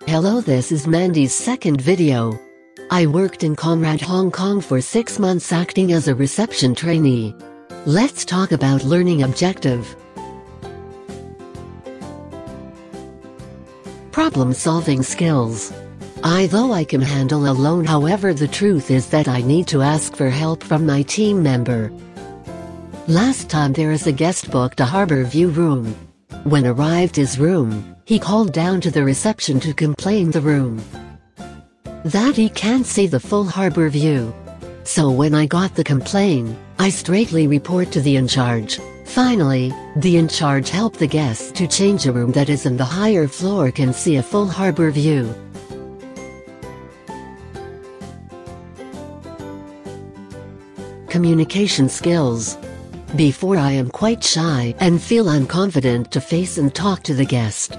Hello, this is Mandy's second video. I worked in Conrad, Hong Kong for 6 months acting as a reception trainee. Let's talk about learning objective. Problem-solving skills. Though I can handle alone, however the truth is that I need to ask for help from my team member. Last time there is a guest booked a harbor view room. When arrived his room, he called down to the reception to complain the room that he can't see the full harbor view. So when I got the complaint, I straightly report to the in-charge. Finally, the in-charge helped the guest to change a room that is in the higher floor can see a full harbor view. Communication skills. Before I am quite shy and feel unconfident to face and talk to the guest.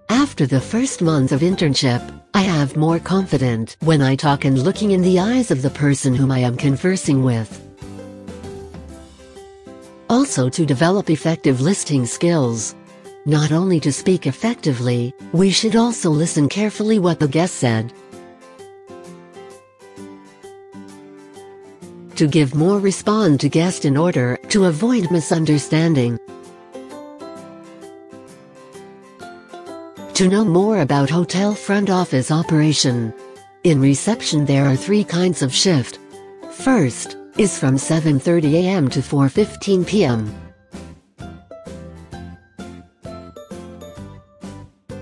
After the first month of internship, I have more confident when I talk and looking in the eyes of the person whom I am conversing with. Also, to develop effective listening skills. Not only to speak effectively, we should also listen carefully what the guest said. To give more respond to guest in order to avoid misunderstanding. To know more about hotel front office operation. In reception there are 3 kinds of shift. First is from 7:30 a.m. to 4:15 p.m.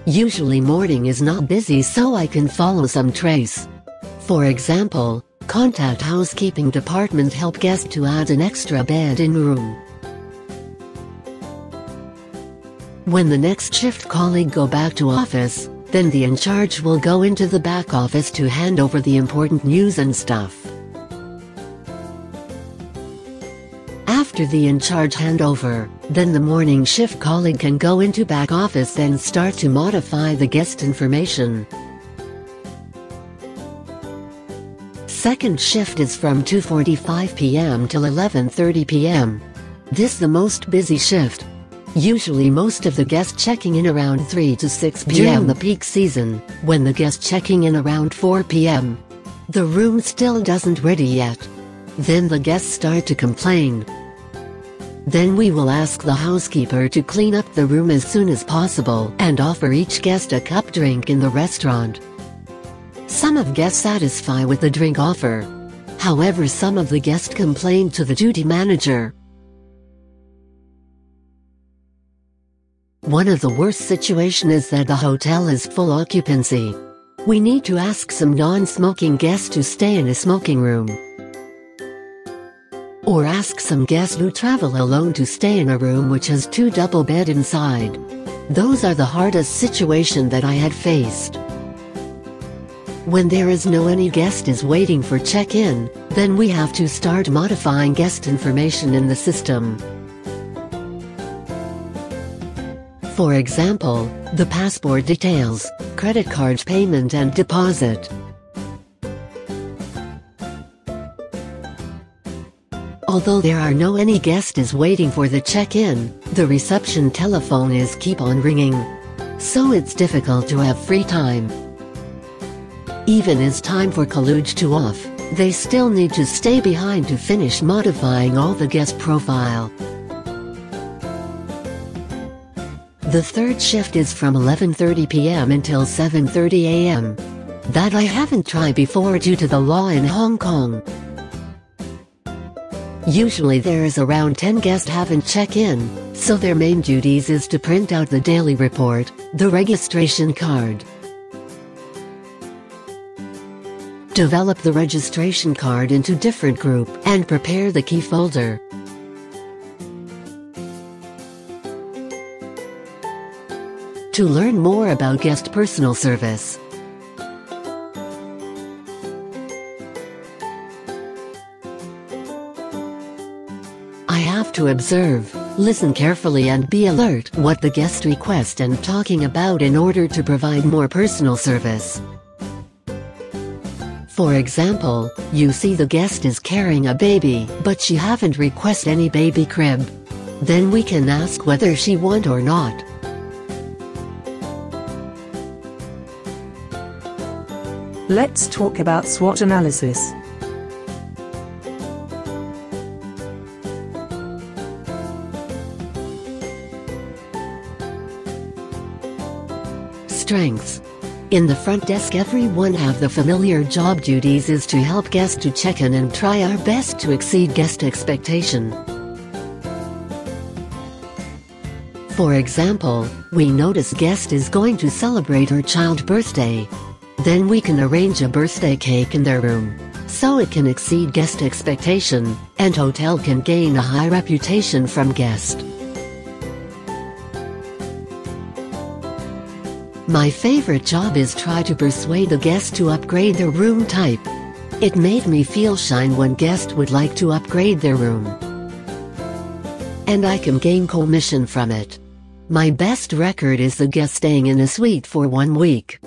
Usually morning is not busy, so I can follow some trace. For example, contact housekeeping department, help guest to add an extra bed in room. When the next shift colleague go back to office, then the in-charge will go into the back office to hand over the important news and stuff. After the in-charge handover, then the morning shift colleague can go into back office then start to modify the guest information. Second shift is from 2:45 p.m. till 11:30 p.m. This the most busy shift. Usually most of the guests checking in around 3 to 6 p.m. During the peak season, when the guest checking in around 4 p.m. the room still doesn't ready yet. Then the guests start to complain. Then we will ask the housekeeper to clean up the room as soon as possible and offer each guest a cup drink in the restaurant. Some of guests satisfy with the drink offer. However, some of the guests complain to the duty manager. One of the worst situation is that the hotel is full occupancy. We need to ask some non-smoking guests to stay in a smoking room. Or ask some guests who travel alone to stay in a room which has 2 double bed inside. Those are the hardest situation that I had faced. When there is no any guest is waiting for check-in, then we have to start modifying guest information in the system. For example, the passport details, credit card payment and deposit. Although there are no any guest is waiting for the check-in, the reception telephone is keep on ringing. So it's difficult to have free time. Even as time for college to off, they still need to stay behind to finish modifying all the guest profile. The third shift is from 11:30 p.m. until 7:30 a.m. That I haven't tried before due to the law in Hong Kong. Usually there is around 10 guests haven't checked in, so their main duties is to print out the daily report, the registration card. Develop the registration card into different group and prepare the key folder. To learn more about guest personal service. I have to observe, listen carefully and be alert what the guest request and talking about in order to provide more personal service. For example, you see the guest is carrying a baby, but she haven't requested any baby crib. Then we can ask whether she want or not. Let's talk about SWOT analysis. Strengths. In the front desk, everyone have the familiar job duties is to help guests to check in and try our best to exceed guest expectation. For example, we notice guest is going to celebrate her child's birthday. Then we can arrange a birthday cake in their room, so it can exceed guest expectation, and hotel can gain a high reputation from guest. My favorite job is try to persuade the guest to upgrade their room type. It made me feel shine when guest would like to upgrade their room. And I can gain commission from it. My best record is the guest staying in a suite for 1 week.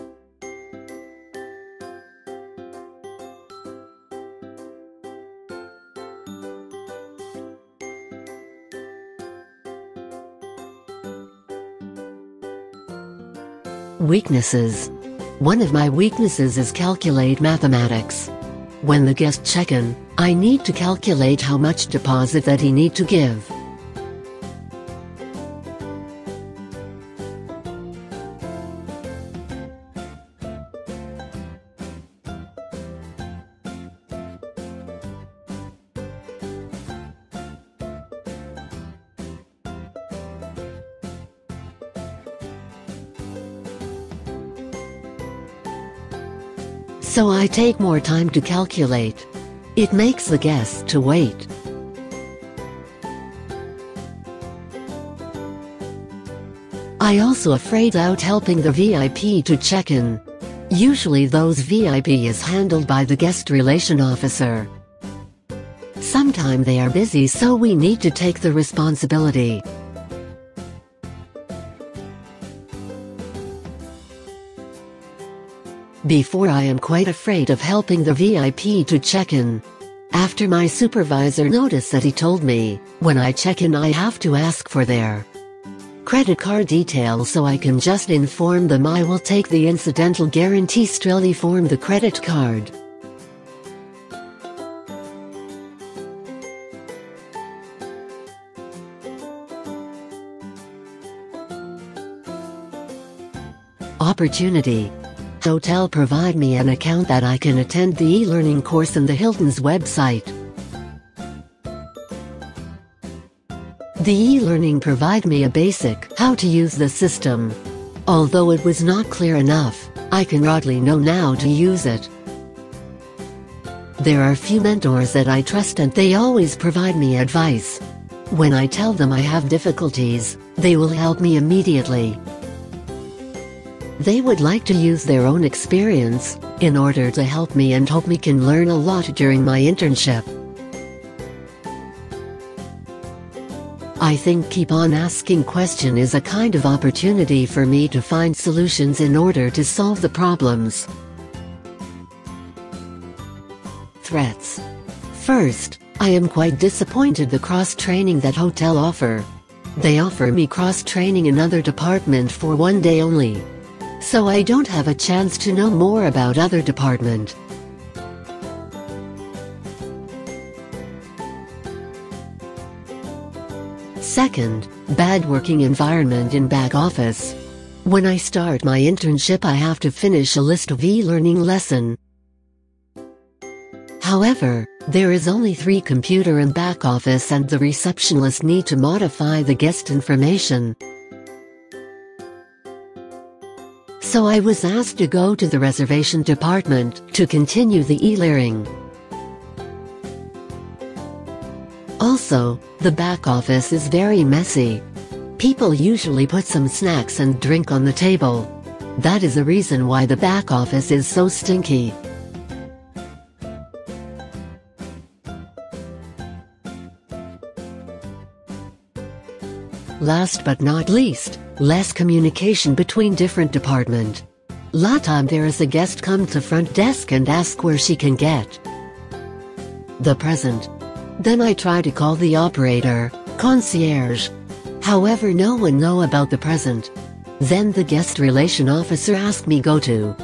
Weaknesses. One of my weaknesses is calculate mathematics. When the guest check in, I need to calculate how much deposit that he need to give. So I take more time to calculate. It makes the guest to wait. I also afraid out helping the VIP to check in. Usually those VIP is handled by the guest relation officer. Sometimes they are busy, so we need to take the responsibility. Before, I am quite afraid of helping the VIP to check in. After my supervisor noticed that, he told me, when I check in I have to ask for their credit card details, so I can just inform them I will take the incidental guarantee, still form the credit card. Opportunity. Hotel provide me an account that I can attend the e-learning course on the Hilton's website. The e-learning provide me a basic how to use the system. Although it was not clear enough, I can broadly know now to use it. There are few mentors that I trust and they always provide me advice. When I tell them I have difficulties, they will help me immediately. They would like to use their own experience in order to help me and hope me can learn a lot during my internship. I think keep on asking question is a kind of opportunity for me to find solutions in order to solve the problems. Threats. First, I am quite disappointed the cross-training that hotel offer. They offer me cross-training in other department for 1 day only. So I don't have a chance to know more about other department. Second, bad working environment in back office. When I start my internship I have to finish a list of e-learning lesson. However, there is only 3 computer in back office and the receptionist need to modify the guest information. So I was asked to go to the reservation department to continue the e-learning. Also, the back office is very messy. People usually put some snacks and drink on the table. That is the reason why the back office is so stinky. Last but not least, less communication between different department. Lot time there is a guest come to front desk and ask where she can get the present. Then I try to call the operator, concierge. However, no one know about the present. Then the guest relation officer asked me go to